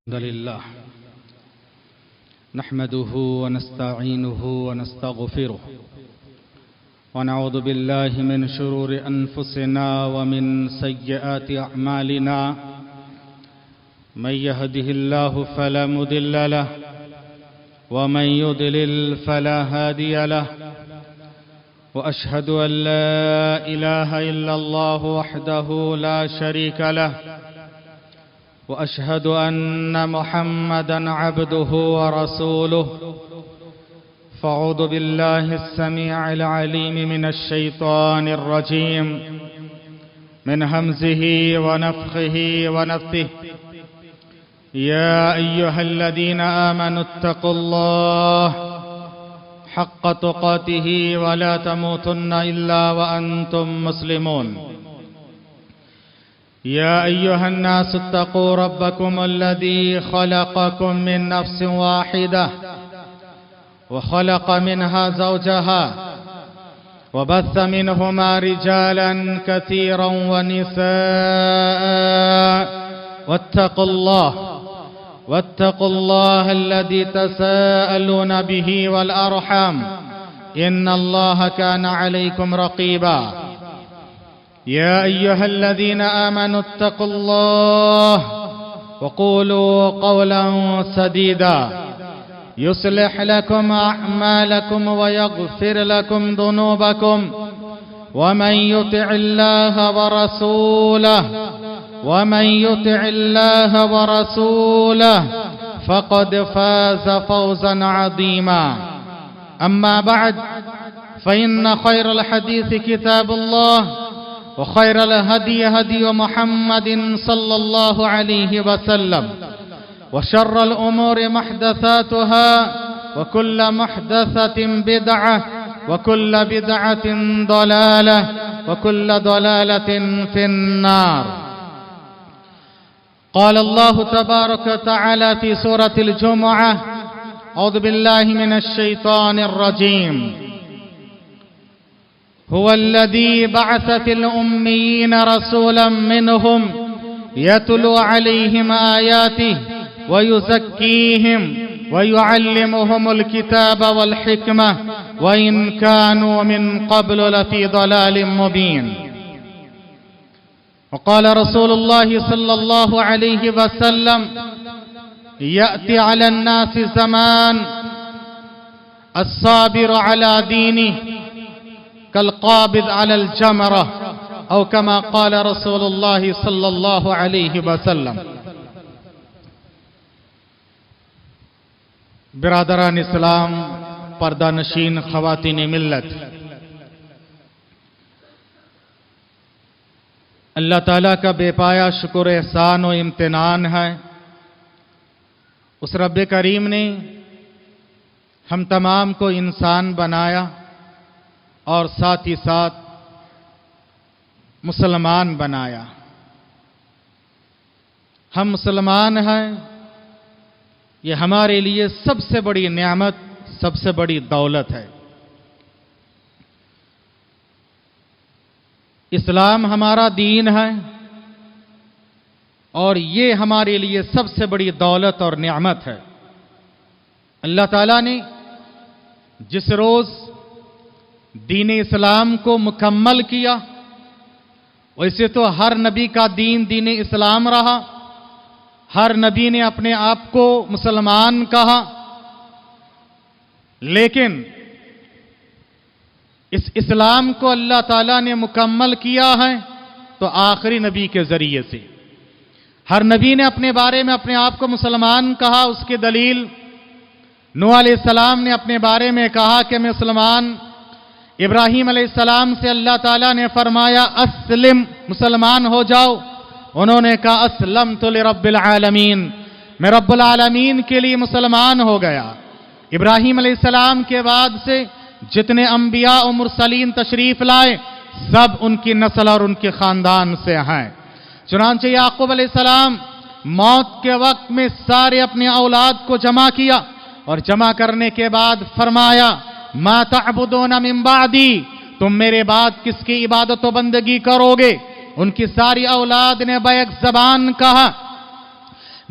الحمد لله نحمده ونستعينه ونستغفره ونعوذ بالله من شرور أنفسنا ومن سيئات أعمالنا من يهده الله فلا مضل له ومن يضلل فلا هادي له وأشهد أن لا إله إلا الله وحده لا شريك له وأشهد أن محمدًا عبده ورسوله فأعوذ بالله السميع العليم من الشيطان الرجيم من همزه ونفخه ونفثه يا أيها الذين آمنوا اتقوا الله حق تقاته ولا تموتن إلا وأنتم مسلمون يا أيها الناس اتقوا ربكم الذي خلقكم من نفس واحدة وخلق منها زوجها وبث منهما رجالا كثيرا ونساء واتقوا الله الذي تساءلون به والأرحام إن الله كان عليكم رقيبا يا أيها الذين آمنوا اتقوا الله وقولوا قولا سديدا يصلح لكم أعمالكم ويغفر لكم ذنوبكم ومن يطع الله ورسوله فقد فاز فوزا عظيما أما بعد فإن خير الحديث كتاب الله وخير الهدي هدي محمد صلى الله عليه وسلم وشر الأمور محدثاتها وكل محدثة بدعة وكل بدعة ضلالة وكل ضلالة في النار. قال الله تبارك وتعالى في سورة الجمعة أعوذ بالله من الشيطان الرجيم هو الذي بعث في الأميين رسولا منهم يتلو عليهم آياته ويزكيهم ويعلمهم الكتاب والحكمة وإن كانوا من قبل لفي ضلال مبين. وقال رسول الله صلى الله عليه وسلم يأتي على الناس زمان الصابر على دينه كالقابض على الجمرة أو كما قال رسول الله صلى الله عليه وسلم. برادران اسلام، پردہ نشین خواتین ملت، اللہ تعالیٰ کا بے پایا شکر احسان و امتنان ہے. اس رب کریم نے ہم تمام کو انسان بنایا اور ساتھ ہی ساتھ مسلمان بنایا. ہم مسلمان ہیں، یہ ہمارے لیے سب سے بڑی نعمت، سب سے بڑی دولت ہے. اسلام ہمارا دین ہے اور یہ ہمارے لیے سب سے بڑی دولت اور نعمت ہے. اللہ تعالیٰ نے جس روز دین اسلام کو مکمل کیا، ویسے تو ہر نبی کا دین اسلام رہا، ہر نبی نے اپنے آپ کو مسلمان کہا، لیکن اس اسلام کو اللہ تعالیٰ نے مکمل کیا ہے تو آخری نبی کے ذریعے سے. ہر نبی نے اپنے بارے میں اپنے آپ کو مسلمان کہا. اس کی دلیل نوح علیہ السلام نے اپنے بارے میں کہا کہ میں مسلمان. ابراہیم علیہ السلام سے اللہ تعالیٰ نے فرمایا اسلم، مسلمان ہو جاؤ. انہوں نے کہا اسلمت لرب العالمین، میں رب العالمین کے لیے مسلمان ہو گیا. ابراہیم علیہ السلام کے بعد سے جتنے انبیاء و مرسلین تشریف لائے سب ان کی نسل اور ان کے خاندان سے ہیں. چنانچہ یعقوب علیہ السلام موت کے وقت میں سارے اپنے اولاد کو جمع کیا اور جمع کرنے کے بعد فرمایا ما تعبدون من بعدی، تم میرے بعد کس کی عبادت و بندگی کرو گے؟ ان کی ساری اولاد نے بیک زبان کہا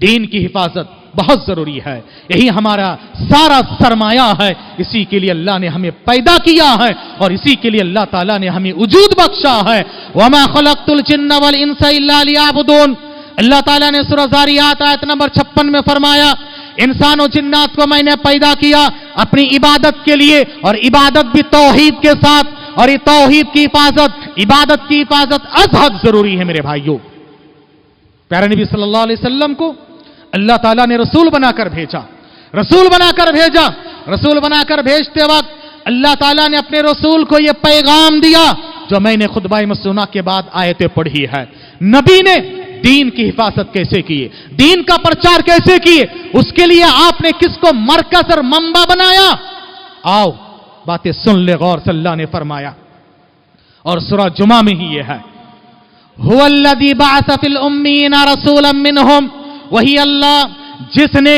دین کی حفاظت بہت ضروری ہے، یہی ہمارا سارا سرمایہ ہے، اسی کے لیے اللہ نے ہمیں پیدا کیا ہے اور اسی کے لیے اللہ تعالیٰ نے ہمیں وجود بخشا ہے۔ وَمَا خَلَقْتُ الْجِنَّ وَالْإِنسَ إِلَّا لِيَعْبُدُونَ، اللہ تعالیٰ نے سورہ ذاریات آیت نمبر 56 میں فرمایا انسان و جنات کو میں نے پیدا کیا اپنی عبادت کے لیے، اور عبادت بھی توحید کے ساتھ، اور یہ توحید کی حفاظت، عبادت کی حفاظت از حد ضروری ہے میرے بھائیوں۔ پیارے نبی صلی اللہ علیہ وسلم کو اللہ تعالیٰ نے رسول بنا کر بھیجا، رسول بنا کر بھیجا، رسول بنا کر بھیجتے وقت اللہ تعالیٰ نے اپنے رسول کو یہ پیغام دیا جو میں نے خطبہ مسنونہ کے بعد آیتیں پڑھی ہے۔ نبی نے دین کی حفاظت کیسے کیے، دین کا پرچار کیسے کیے، اس کے لیے آپ نے کس کو مرکز اور منبع بنایا؟ آؤ باتیں سن لے غور سے۔ اللہ نے فرمایا، اور سورہ جمعہ میں ہی یہ ہے، هو الذی بعث فی الامین رسولا منہم، وہی اللہ جس نے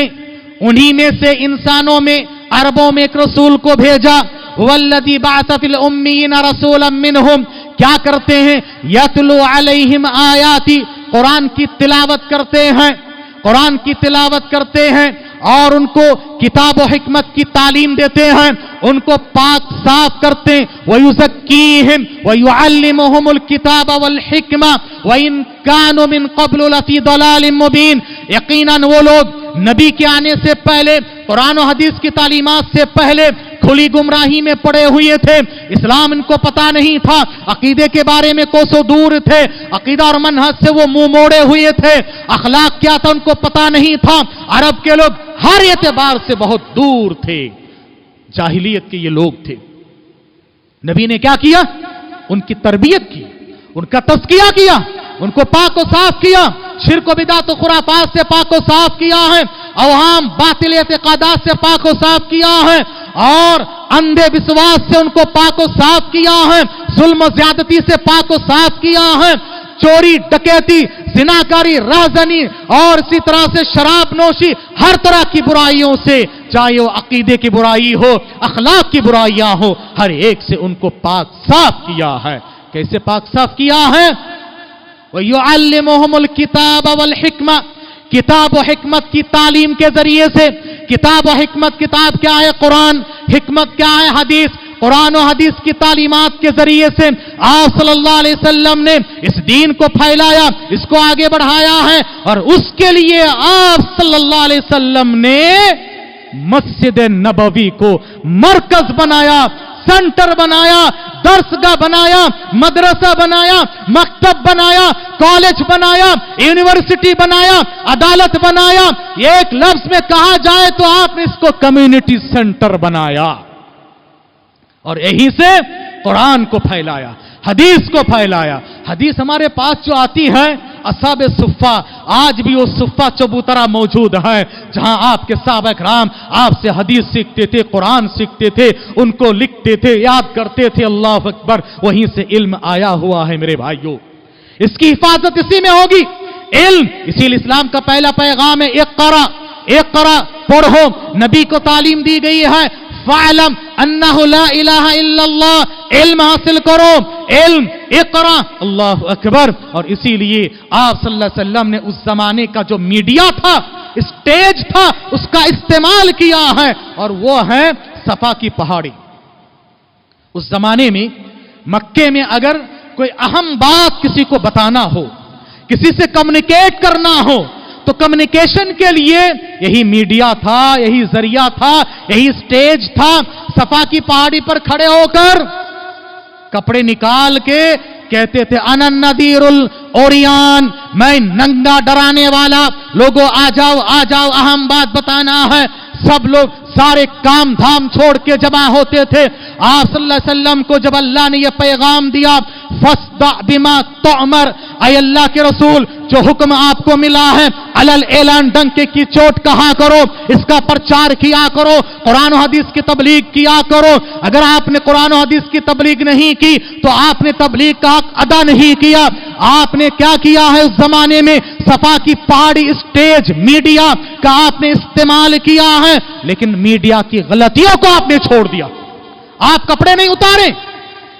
انہی میں سے انسانوں میں عربوں میں ایک رسول کو بھیجا۔ هو الذی بعث فی الامین رسولا منہم، کیا کرتے ہیں؟ یتلو علیہم آیاتی، قرآن کی تلاوت کرتے ہیں، قرآن کی تلاوت کرتے ہیں اور ان کو کتاب و حکمت کی تعلیم دیتے ہیں، ان کو پاک صاف کرتے ہیں۔ وَيُزَكِّيهِمْ وَيُعَلِّمُهُمُ الْكِتَابَ وَالْحِكْمَةَ وَإِن كَانُوا مِن قَبْلُ لَفِي ضَلَالٍ مُبِينٍ، یقیناً وہ لوگ نبی کے آنے سے پہلے، قرآن و حدیث کی تعلیمات سے پہلے کھلی گمراہی میں پڑے ہوئے تھے، اسلام ان کو پتا نہیں تھا، عقیدے کے بارے میں کوسوں دور تھے، عقیدہ اور منہج سے وہ منہ موڑے ہوئے تھے، اخلاق کیا تھا ان کو پتا نہیں تھا، عرب کے لوگ ہر اعتبار سے بہت دور تھے، جاہلیت کے یہ لوگ تھے۔ نبی نے کیا کیا؟ ان کی تربیت کی، ان کا تزکیہ کیا، ان کو پاک و صاف کیا، شرک و بدعت و خرافات سے پاک و صاف کیا ہے، اوہام باطل اعتقادات سے پاک و صاف کیا ہے، اور اندھے وشواس سے ان کو پاک و صاف کیا ہے، ظلم و زیادتی سے پاک و صاف کیا ہے، چوری ڈکیتی زناکاری رہزنی اور اسی طرح سے شراب نوشی ہر طرح کی برائیوں سے، چاہے وہ عقیدے کی برائی ہو، اخلاق کی برائیاں ہو، ہر ایک سے ان کو پاک صاف کیا ہے۔ کیسے پاک صاف کیا ہے؟ وَيُعَلِّمُهُمُ الْكِتَابَ وَالْحِكْمَةَ، کتاب و حکمت کی تعلیم کے ذریعے سے۔ کتاب و حکمت، کتاب کیا ہے؟ قرآن، حکمت کیا ہے؟ حدیث۔ قرآن و حدیث کی تعلیمات کے ذریعے سے آپ صلی اللہ علیہ وسلم نے اس دین کو پھیلایا، اس کو آگے بڑھایا ہے، اور اس کے لیے آپ صلی اللہ علیہ وسلم نے مسجد نبوی کو مرکز بنایا، سنٹر بنایا، درسگاہ بنایا، مدرسہ بنایا، مکتب بنایا، کالج بنایا، یونیورسٹی بنایا، عدالت بنایا، ایک لفظ میں کہا جائے تو آپ نے اس کو کمیونٹی سنٹر بنایا، اور یہی سے قرآن کو پھیلایا، حدیث کو پھیلایا۔ حدیث ہمارے پاس جو آتی ہے اصحاب صفہ، آج بھی وہ صفہ چبوترا موجود ہے جہاں آپ کے صحابہ کرام آپ سے حدیث سیکھتے تھے، قرآن سیکھتے تھے، ان کو لکھتے تھے، یاد کرتے تھے، اللہ اکبر، وہیں سے علم آیا ہوا ہے میرے بھائیوں۔ اس کی حفاظت اسی میں ہوگی، علم۔ اسی لیے اسلام کا پہلا پیغام ہے اقرا، اقرا پڑھو، نبی کو تعلیم دی گئی ہے فَعْلَمْ أَنَّهُ لَا إِلَهَ إِلَّا اللَّهِ، علم حاصل کرو، علم، اقرا، اللہ اکبر۔ اور اسی لیے آپ صلی اللہ علیہ وسلم نے اس زمانے کا جو میڈیا تھا، اسٹیج تھا، اس کا استعمال کیا ہے، اور وہ ہے صفا کی پہاڑی۔ اس زمانے میں مکے میں اگر کوئی اہم بات کسی کو بتانا ہو، کسی سے کمیونیکیٹ کرنا ہو، تو کمیونیکیشن کے لیے یہی میڈیا تھا، یہی ذریعہ تھا، یہی سٹیج تھا۔ صفا کی پہاڑی پر کھڑے ہو کر کپڑے نکال کے کہتے تھے انا النذیر الاوریان، میں ننگا ڈرانے والا، لوگوں آ جاؤ آ جاؤ، اہم بات بتانا ہے۔ سب لوگ سارے کام دھام چھوڑ کے جمع ہوتے تھے۔ آپ صلی اللہ علیہ وسلم کو جب اللہ نے یہ پیغام دیا فَاصْدَعْ بِمَا تُؤْمَرْ، اے اللہ کے رسول جو حکم آپ کو ملا ہے علل اعلان، ڈنکے کی چوٹ کہا کرو، اس کا پرچار کیا کرو، قرآن و حدیث کی تبلیغ کیا کرو۔ اگر آپ نے قرآن و حدیث کی تبلیغ نہیں کی تو آپ نے تبلیغ کا حق ادا نہیں کیا۔ آپ نے کیا کیا ہے اس زمانے میں؟ صفا کی پہاڑی اسٹیج، میڈیا کا آپ نے استعمال کیا ہے، لیکن میڈیا کی غلطیوں کو آپ نے چھوڑ دیا۔ آپ کپڑے نہیں اتارے،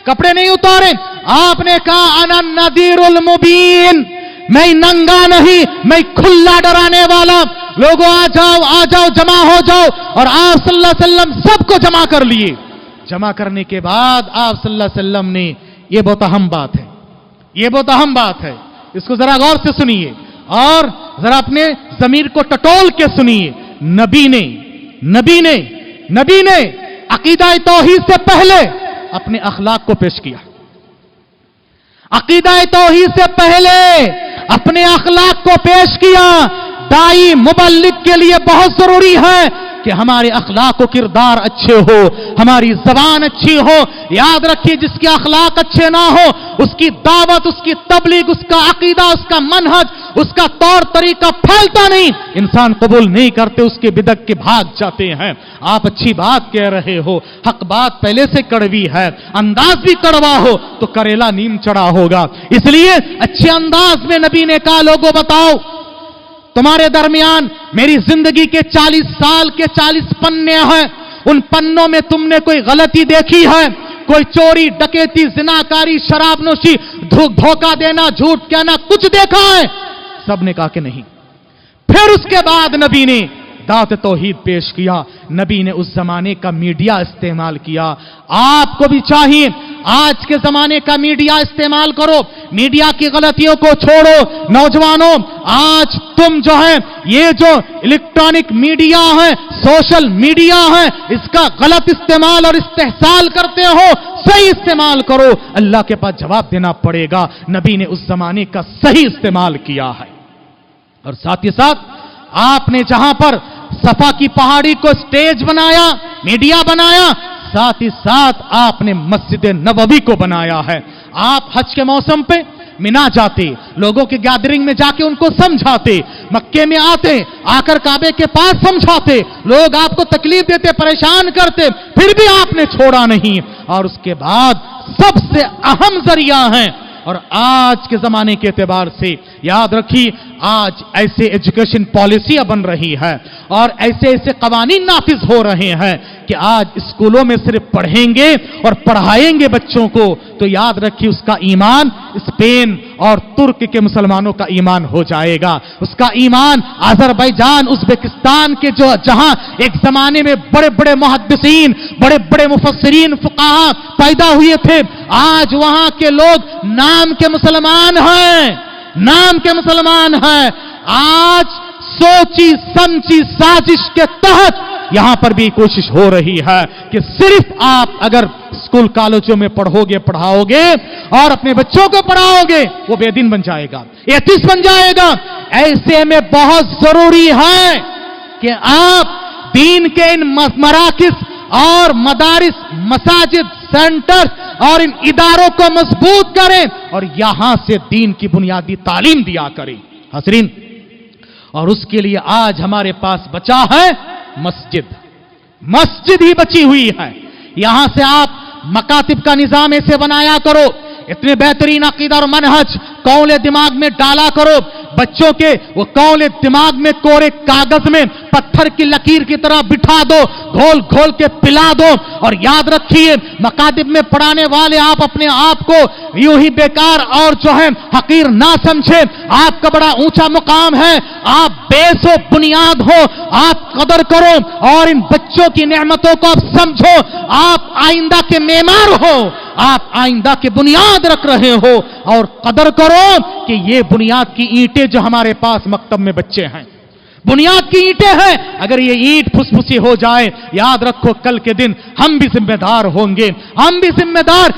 کپڑے نہیں اتارے، آپ نے کہا انا النذیر المبین، میں ننگا نہیں، میں کھلا ڈرانے والا، لوگوں آ جاؤ جمع ہو جاؤ، اور آپ صلی اللہ علیہ وسلم سب کو جمع کر لیے۔ جمع کرنے کے بعد آپ صلی اللہ علیہ وسلم نے، یہ بہت اہم بات ہے، یہ بہت اہم بات ہے، اس کو ذرا غور سے سنیے اور ذرا اپنے ضمیر کو ٹٹول کے سنیے۔ نبی نے عقیدہ توحید سے پہلے اپنے اخلاق کو پیش کیا۔ عقیدہ توحید سے پہلے اپنے اخلاق کو پیش کیا۔ دائی مبلغ کے لیے بہت ضروری ہے کہ ہمارے اخلاق و کردار اچھے ہو، ہماری زبان اچھی ہو۔ یاد رکھیے، جس کے اخلاق اچھے نہ ہو، اس کی دعوت، اس کی تبلیغ، اس کا عقیدہ، اس کا منہج، اس کا طور طریقہ پھیلتا نہیں، انسان قبول نہیں کرتے، اس کے بدعت کے بھاگ جاتے ہیں۔ آپ اچھی بات کہہ رہے ہو، حق بات پہلے سے کڑوی ہے، انداز بھی کڑوا ہو تو کریلا نیم چڑھا ہوگا۔ اس لیے اچھے انداز میں نبی نے کہا، لوگوں بتاؤ، تمہارے درمیان میری زندگی کے 40 سال کے 40 پنے ہیں، ان پنوں میں تم نے کوئی غلطی دیکھی ہے؟ کوئی چوری، ڈکیتی، زناکاری، شراب نوشی، دھوکہ دینا، جھوٹ کہنا، کچھ دیکھا ہے؟ سب نے کہا کہ نہیں۔ پھر اس کے بعد نبی نے دعوت توحید پیش کیا۔ نبی نے اس زمانے کا میڈیا استعمال کیا۔ آپ کو بھی چاہیے آج کے زمانے کا میڈیا استعمال کرو، میڈیا کی غلطیوں کو چھوڑو۔ نوجوانوں، آج تم جو ہے یہ جو الیکٹرانک میڈیا ہے، سوشل میڈیا ہے، اس کا غلط استعمال اور استحصال کرتے ہو، صحیح استعمال کرو، اللہ کے پاس جواب دینا پڑے گا۔ نبی نے اس زمانے کا صحیح استعمال کیا ہے۔ اور ساتھ ہی ساتھ آپ نے جہاں پر صفا کی پہاڑی کو سٹیج بنایا، میڈیا بنایا، ساتھ ہی ساتھ آپ نے مسجد نبوی کو بنایا ہے۔ آپ حج کے موسم پہ مینا جاتے، لوگوں کے گیدرنگ میں جا کے ان کو سمجھاتے، مکے میں آتے، آ کر کعبے کے پاس سمجھاتے، لوگ آپ کو تکلیف دیتے، پریشان کرتے، پھر بھی آپ نے چھوڑا نہیں۔ اور اس کے بعد سب سے اہم ذریعہ ہیں، اور آج کے زمانے کے اعتبار سے یاد رکھیے، آج ایسے ایجوکیشن پالیسیاں بن رہی ہے اور ایسے قوانین نافذ ہو رہے ہیں کہ آج اسکولوں میں صرف پڑھیں گے اور پڑھائیں گے بچوں کو، تو یاد رکھیے اس کا ایمان اسپین اور ترک کے مسلمانوں کا ایمان ہو جائے گا، اس کا ایمان آذربائیجان، ازبکستان کے جو جہاں ایک زمانے میں بڑے بڑے محدثین، بڑے بڑے مفسرین، فقہاء پیدا ہوئے تھے، آج وہاں کے لوگ نام کے مسلمان ہیں، نام کے مسلمان ہیں۔ آج سوچی سمجھی سازش کے تحت یہاں پر بھی کوشش ہو رہی ہے کہ صرف آپ اگر اسکول کالجوں میں پڑھاؤ گے اور اپنے بچوں کو پڑھاؤ گے، وہ بے دین بن جائے گا، ایتھیسٹ بن جائے گا۔ ایسے میں بہت ضروری ہے کہ آپ دین کے ان مراکز اور مدارس، مساجد، سینٹر اور ان اداروں کو مضبوط کریں اور یہاں سے دین کی بنیادی تعلیم دیا کریں۔ حاضرین، اور اس کے لیے آج ہمارے پاس بچا ہے مسجد ہی بچی ہوئی ہے۔ یہاں سے آپ مکاتب کا نظام ایسے بنایا کرو، اتنے بہترین عقیدہ اور منہج قول دماغ میں ڈالا کرو، بچوں کے وہ قول دماغ میں کورے کاغذ میں پتھر کی لکیر کی طرح بٹھا دو، گھول گھول کے پلا دو۔ اور یاد رکھیے، مکاتب میں پڑھانے والے آپ اپنے آپ کو یوں ہی بیکار اور جو ہے حقیر نہ سمجھے، آپ کا بڑا اونچا مقام ہے، آپ بیس و بنیاد ہو، آپ قدر کرو اور ان بچوں کی نعمتوں کو آپ سمجھو، آپ آئندہ کے معمار ہو، آپ آئندہ کے بنیاد رکھ رہے ہو، اور قدر کرو کہ یہ بنیاد کی اینٹیں جو ہمارے پاس مکتب میں بچے ہیں، بنیاد کی اینٹیں ہیں، اگر یہ اینٹ پھسپھسی ہو جائے، یاد رکھو کل کے دن ہم بھی ذمہ دار ہوں گے، ہم بھی ذمہ دار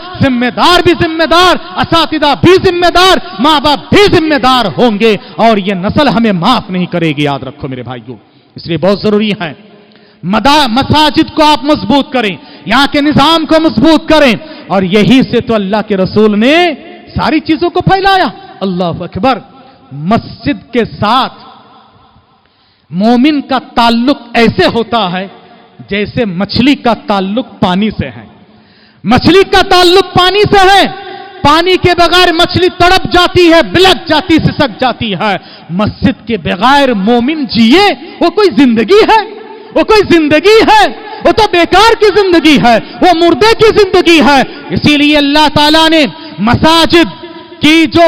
بھی ذمہ دار، اساتذہ بھی ذمہ دار، ماں باپ بھی ذمہ دار ہوں گے، اور یہ نسل ہمیں معاف نہیں کرے گی، یاد رکھو میرے بھائیوں۔ اس لیے بہت ضروری ہے مساجد کو آپ مضبوط کریں، یہاں کے نظام کو مضبوط کریں، اور یہی سے تو اللہ کے رسول نے ساری چیزوں کو پھیلایا۔ اللہ اکبر۔ مسجد کے ساتھ مومن کا تعلق ایسے ہوتا ہے جیسے مچھلی کا تعلق پانی سے ہے۔ مچھلی کا تعلق پانی سے ہے، پانی کے بغیر مچھلی تڑپ جاتی ہے، بلک جاتی، سسک جاتی ہے۔ مسجد کے بغیر مومن جیے وہ کوئی زندگی ہے؟ وہ کوئی زندگی ہے؟ وہ تو بیکار کی زندگی ہے، وہ مردے کی زندگی ہے۔ اسی لیے اللہ تعالیٰ نے مساجد کی جو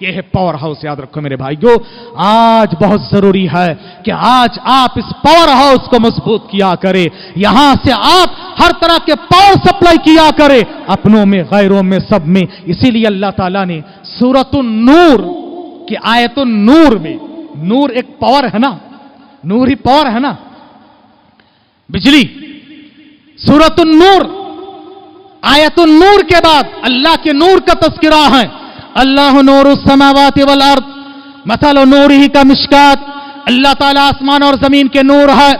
یہ ہے پاور ہاؤس. یاد رکھو میرے بھائیو, آج بہت ضروری ہے کہ آج آپ اس پاور ہاؤس کو مضبوط کیا کرے. یہاں سے آپ ہر طرح کے پاور سپلائی کیا کرے, اپنوں میں, غیروں میں, سب میں. اسی لیے اللہ تعالیٰ نے سورۃ النور کی آیت النور میں, نور ایک پاور ہے نا, نور ہی پاور ہے نا, بجلی. سورۃ النور آیت النور کے بعد اللہ کے نور کا تذکرہ ہے. اللہ نور السماوات والارض مثل نورہ کمشکات. اللہ تعالیٰ آسمان اور زمین کے نور ہے.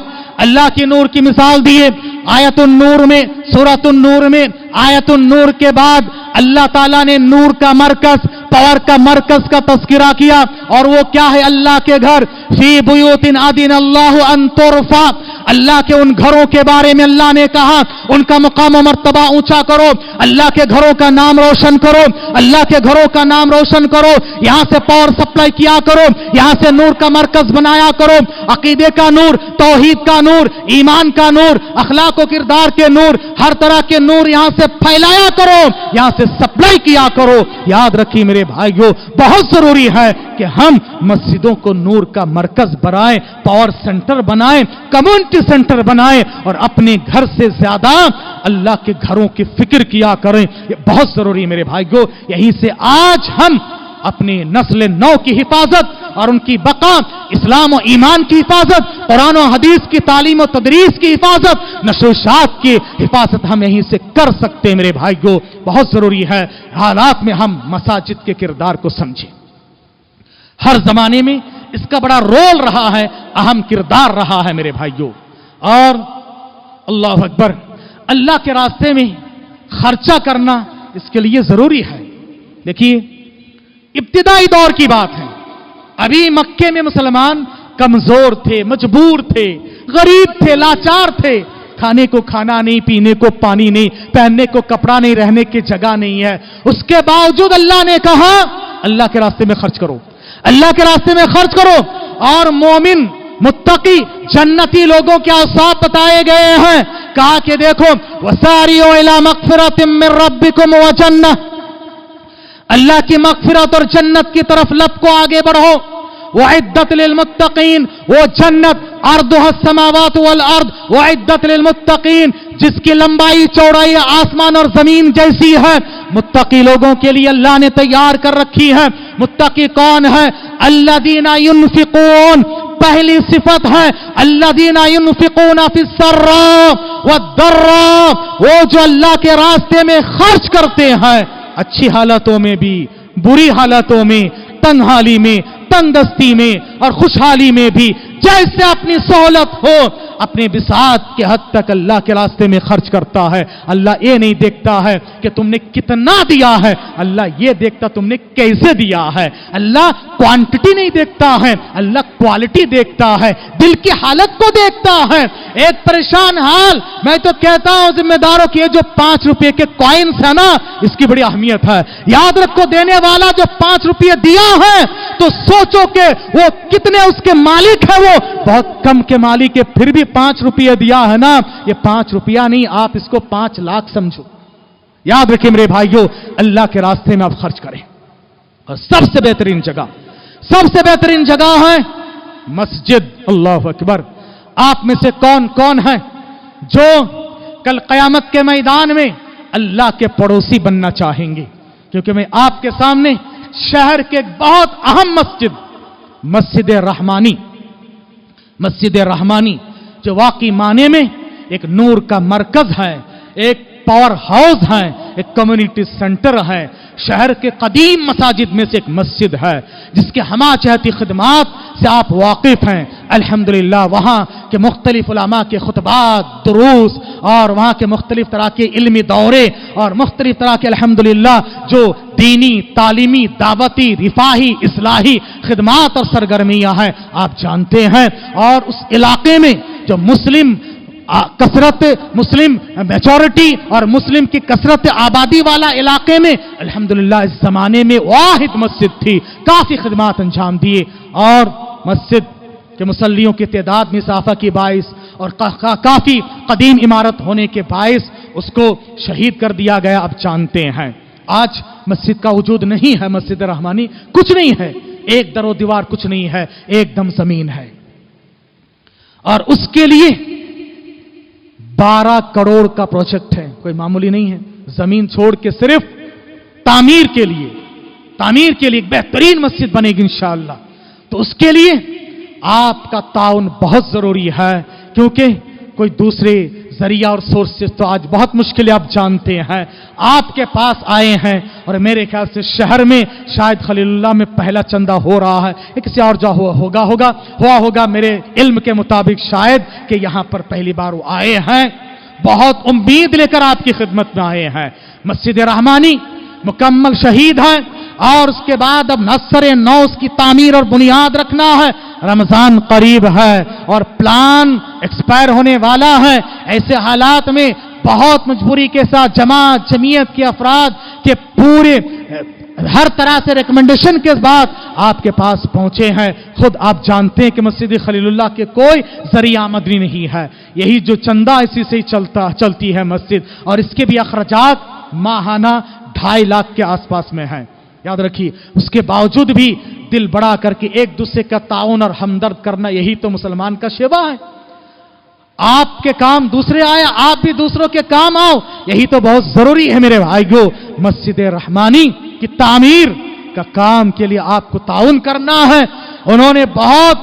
اللہ کے نور کی مثال دیے آیت النور میں, سورۃ النور میں. آیت النور کے بعد اللہ تعالیٰ نے نور کا مرکز, پاور کا مرکز کا تذکرہ کیا, اور وہ کیا ہے؟ اللہ کے گھر. فی بیوت اذن اللہ ان ترفع. اللہ کے ان گھروں کے بارے میں اللہ نے کہا ان کا مقام و مرتبہ اونچا کرو, اللہ کے گھروں کا نام روشن کرو, اللہ کے گھروں کا نام روشن کرو. یہاں سے پاور سپلائی کیا کرو, یہاں سے نور کا مرکز بنایا کرو. عقیدے کا نور, توحید کا نور, ایمان کا نور, اخلاق و کردار کے نور, ہر طرح کے نور یہاں سے پھیلایا کرو, یہاں سے سپلائی کیا کرو. یاد رکھیے میرے بھائیو, بہت ضروری ہے کہ ہم مسجدوں کو نور کا مرکز بنائیں, پاور سینٹر بنائیں, کمیونٹی سینٹر بنائیں, اور اپنے گھر سے زیادہ اللہ کے گھروں کی فکر کیا کریں. یہ بہت ضروری ہے میرے بھائیو. یہیں سے آج ہم اپنی نسل نو کی حفاظت اور ان کی بقا, اسلام و ایمان کی حفاظت, قرآن و حدیث کی تعلیم و تدریس کی حفاظت, نشر و اشاعت کی حفاظت ہم یہیں سے کر سکتے ہیں میرے بھائیو. بہت ضروری ہے حالات میں ہم مساجد کے کردار کو سمجھیں. ہر زمانے میں اس کا بڑا رول رہا ہے, اہم کردار رہا ہے میرے بھائیو. اور اللہ اکبر, اللہ کے راستے میں خرچہ کرنا اس کے لیے ضروری ہے. دیکھیے ابتدائی دور کی بات ہے, ابھی مکے میں مسلمان کمزور تھے, مجبور تھے, غریب تھے, لاچار تھے. کھانے کو کھانا نہیں, پینے کو پانی نہیں, پہننے کو کپڑا نہیں, رہنے کی جگہ نہیں ہے. اس کے باوجود اللہ نے کہا اللہ کے راستے میں خرچ کرو, اللہ کے راستے میں خرچ کرو. اور مومن, متقی, جنتی لوگوں کے اوصاف بتائے گئے ہیں. کہا کہ دیکھو وساریعوا الی مغفرۃ من ربکم وجنہ, اللہ کی مغفرت اور جنت کی طرف لب کو آگے بڑھو. وعدت للمتقین, وہ جنت عرضها السماوات والارض وعدت للمتقین, جس کی لمبائی چوڑائی آسمان اور زمین جیسی ہے, متقی لوگوں کے لیے اللہ نے تیار کر رکھی ہے. متقی کون ہے؟ الذین ينفقون, پہلی صفت ہے الذین ينفقون فی السراء والضراء, وہ جو اللہ کے راستے میں خرچ کرتے ہیں, اچھی حالتوں میں بھی, بری حالتوں میں, تنہائی میں, تنگ دستی میں اور خوشحالی میں بھی, جیسے اپنی سہولت ہو اپنے بساط کے حد تک اللہ کے راستے میں خرچ کرتا ہے. اللہ یہ نہیں دیکھتا ہے کہ تم نے کتنا دیا ہے, اللہ یہ دیکھتا تم نے کیسے دیا ہے. اللہ کوانٹٹی نہیں دیکھتا ہے, اللہ کوالٹی دیکھتا ہے, دل کی حالت کو دیکھتا ہے. ایک پریشان حال, میں تو کہتا ہوں ذمہ داروں کی, جو 5 روپے کے کوائنس ہے نا, اس کی بڑی اہمیت ہے. یاد رکھو, دینے والا جو 5 روپے دیا ہے تو سوچو کہ وہ کتنے اس کے مالک ہے, وہ بہت کم کے مالک ہے, پھر بھی 5 روپیہ دیا ہے نا. یہ 5 روپیہ نہیں, آپ اس کو 5 لاکھ سمجھو. یاد رکھیں میرے بھائیوں, اللہ کے راستے میں آپ خرچ کریں. اور سب سے بہترین جگہ ہے مسجد. اللہ اکبر. آپ میں سے کون کون ہے جو کل قیامت کے میدان میں اللہ کے پڑوسی بننا چاہیں گے؟ کیونکہ میں آپ کے سامنے شہر کے ایک بہت اہم مسجد رحمانی جو واقعی معنی میں ایک نور کا مرکز ہے, ایک پاور ہاؤس ہے, ایک کمیونٹی سینٹر ہے, شہر کے قدیم مساجد میں سے ایک مسجد ہے جس کے ہمہ جہتی خدمات سے آپ واقف ہیں. الحمدللہ وہاں کے مختلف علماء کے خطبات, دروس اور وہاں کے مختلف طرح کے علمی دورے اور مختلف طرح کے الحمدللہ جو دینی, تعلیمی, دعوتی, رفاہی, اصلاحی خدمات اور سرگرمیاں ہیں آپ جانتے ہیں. اور اس علاقے میں جو مسلم میجورٹی اور مسلم کی کثرت آبادی والا علاقے میں الحمدللہ اس زمانے میں واحد مسجد تھی, کافی خدمات انجام دیے. اور مسجد کے مصلیوں کی تعداد میں اضافہ کے باعث اور کافی قدیم عمارت ہونے کے باعث اس کو شہید کر دیا گیا. آپ جانتے ہیں آج مسجد کا وجود نہیں ہے، مسجد رحمانی کچھ نہیں ہے، ایک در و دیوار کچھ نہیں ہے، ایک دم زمین ہے، اور اس کے لیے 12 کروڑ کا پروجیکٹ ہے، کوئی معمولی نہیں ہے، زمین چھوڑ کے صرف تعمیر کے لیے ایک بہترین مسجد بنے گی انشاءاللہ۔ تو اس کے لیے آپ کا تعاون بہت ضروری ہے، کیونکہ کوئی دوسرے ذریعہ اور سورسز تو آج بہت مشکل آپ جانتے ہیں، آپ کے پاس آئے ہیں، اور میرے خیال سے شہر میں شاید خلیل اللہ میں پہلا چندہ ہو رہا ہے، کسی اور جگہ ہوا ہوگا میرے علم کے مطابق شاید، کہ یہاں پر پہلی بار وہ آئے ہیں، بہت امید لے کر آپ کی خدمت میں آئے ہیں۔ مسجد رحمانی مکمل شہید ہے، اور اس کے بعد اب نصر نو اس کی تعمیر اور بنیاد رکھنا ہے، رمضان قریب ہے اور پلان ایکسپائر ہونے والا ہے۔ ایسے حالات میں بہت مجبوری کے ساتھ جمعیت کے افراد کے پورے ہر طرح سے ریکمنڈیشن کے بعد آپ کے پاس پہنچے ہیں۔ خود آپ جانتے ہیں کہ مسجد خلیل اللہ کے کوئی ذریعہ آمدنی نہیں ہے، یہی جو چندہ اسی سے ہی چلتی ہے مسجد، اور اس کے بھی اخراجات ماہانہ 2.5 لاکھ کے آس پاس میں ہیں۔ یاد رکھیے، اس کے باوجود بھی دل بڑا کر کے ایک دوسرے کا تعاون اور ہمدرد کرنا، یہی تو مسلمان کا شیوا ہے۔ آپ کے کام دوسرے آئے، آپ بھی دوسروں کے کام آؤ، یہی تو بہت ضروری ہے میرے بھائیو۔ مسجد رحمانی کی تعمیر کا کام کے لیے آپ کو تعاون کرنا ہے۔ انہوں نے بہت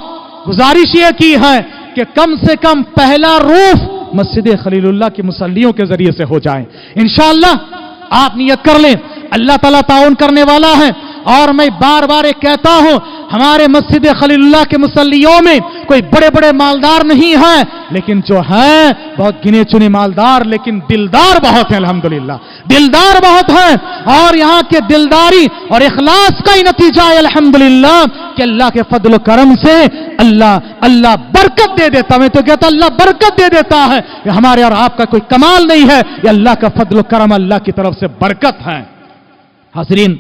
گزارش یہ کی ہے کہ کم سے کم پہلا روف مسجد خلیل اللہ کی مصلیوں کے ذریعے سے ہو جائے انشاءاللہ۔ آپ نیت کر لیں، اللہ تعالیٰ تعاون کرنے والا ہے۔ اور میں بار بار ایک کہتا ہوں، ہمارے مسجد خلیل اللہ کے مصلیوں میں کوئی بڑے بڑے مالدار نہیں ہیں، لیکن جو ہیں بہت گنے چنے مالدار، لیکن دلدار بہت ہیں، الحمدللہ دلدار بہت ہیں۔ اور یہاں کے دلداری اور اخلاص کا ہی نتیجہ ہے الحمدللہ کہ اللہ کے فضل و کرم سے اللہ برکت دے دیتا۔ میں تو کہتا اللہ برکت دے دیتا ہے، یہ ہمارے اور آپ کا کوئی کمال نہیں ہے، یہ اللہ کا فضل و کرم، اللہ کی طرف سے برکت ہے۔ حاضرین،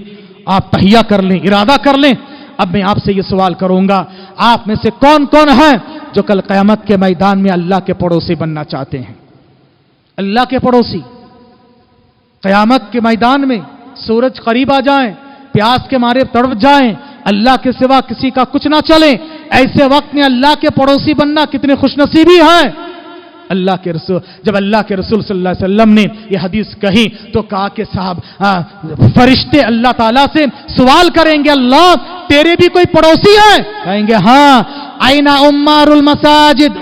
آپ تہیہ کر لیں، ارادہ کر لیں۔ اب میں آپ سے یہ سوال کروں گا، آپ میں سے کون کون ہیں جو کل قیامت کے میدان میں اللہ کے پڑوسی بننا چاہتے ہیں؟ اللہ کے پڑوسی قیامت کے میدان میں سورج قریب آ جائیں، پیاس کے مارے تڑپ جائیں، اللہ کے سوا کسی کا کچھ نہ چلے، ایسے وقت میں اللہ کے پڑوسی بننا کتنی خوش نصیبی ہے۔ اللہ کے رسول، جب اللہ کے رسول صلی اللہ علیہ وسلم نے یہ حدیث کہی تو کہا کہ صاحب فرشتے اللہ تعالیٰ سے سوال کریں گے، اللہ تیرے بھی کوئی پڑوسی ہے؟ کہیں گے ہاں۔ اینا عمار المساجد،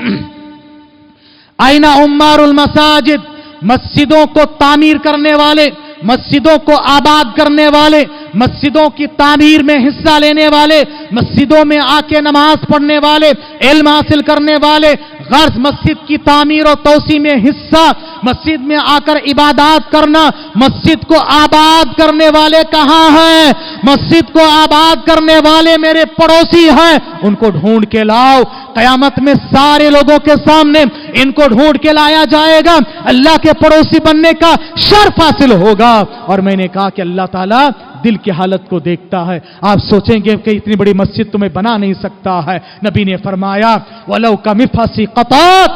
اینا عمار المساجد، مسجدوں کو تعمیر کرنے والے، مسجدوں کو آباد کرنے والے، مسجدوں کی تعمیر میں حصہ لینے والے، مسجدوں میں آ کے نماز پڑھنے والے، علم حاصل کرنے والے، غرض مسجد کی تعمیر اور توسیع میں حصہ، مسجد میں آ کر عبادات کرنا، مسجد کو آباد کرنے والے کہاں ہیں؟ مسجد کو آباد کرنے والے میرے پڑوسی ہیں، ان کو ڈھونڈ کے لاؤ۔ قیامت میں سارے لوگوں کے سامنے ان کو ڈھونڈ کے لایا جائے گا، اللہ کے پڑوسی بننے کا شرف حاصل ہوگا۔ اور میں نے کہا کہ اللہ تعالیٰ دل کی حالت کو دیکھتا ہے۔ آپ سوچیں گے کہ اتنی بڑی مسجد تمہیں بنا نہیں سکتا ہے، نبی نے فرمایا وَلَوْ كَمِفْحَصِ قَطَعَتْ،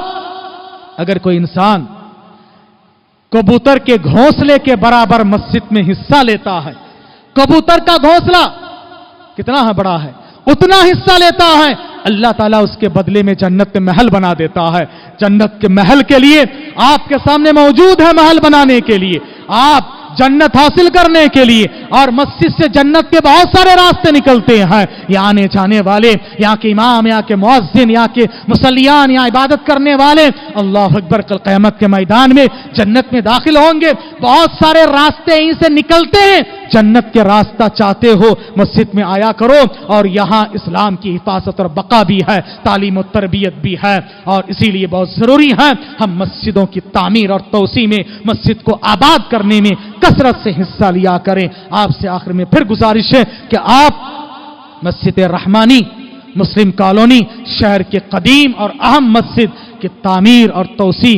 اگر کوئی انسان کبوتر کے گھونسلے کے برابر مسجد میں حصہ لیتا ہے، کبوتر کا گھونسلہ کتنا بڑا ہے، اتنا حصہ لیتا ہے، اللہ تعالیٰ اس کے بدلے میں جنت میں محل بنا دیتا ہے۔ جنت کے محل کے لیے آپ کے سامنے موجود ہے، محل بنانے کے لیے، آپ جنت حاصل کرنے کے لیے، اور مسجد سے جنت کے بہت سارے راستے نکلتے ہیں۔ یہاں آنے جانے والے، یہاں کے امام، یہاں کے مؤذن، یہاں کے مصلیان، یہاں عبادت کرنے والے، اللہ اکبر، کل قیامت کے میدان میں جنت میں داخل ہوں گے۔ بہت سارے راستے یہیں سے نکلتے ہیں، جنت کے راستہ چاہتے ہو مسجد میں آیا کرو، اور یہاں اسلام کی حفاظت اور بقا بھی ہے، تعلیم و تربیت بھی ہے، اور اسی لیے بہت ضروری ہے ہم مسجدوں کی تعمیر اور توسیع میں، مسجد کو آباد کرنے میں کثرت سے حصہ لیا کریں۔ آپ سے آخر میں پھر گزارش ہے کہ آپ مسجد رحمانی مسلم کالونی شہر کے قدیم اور اہم مسجد کی تعمیر اور توسیع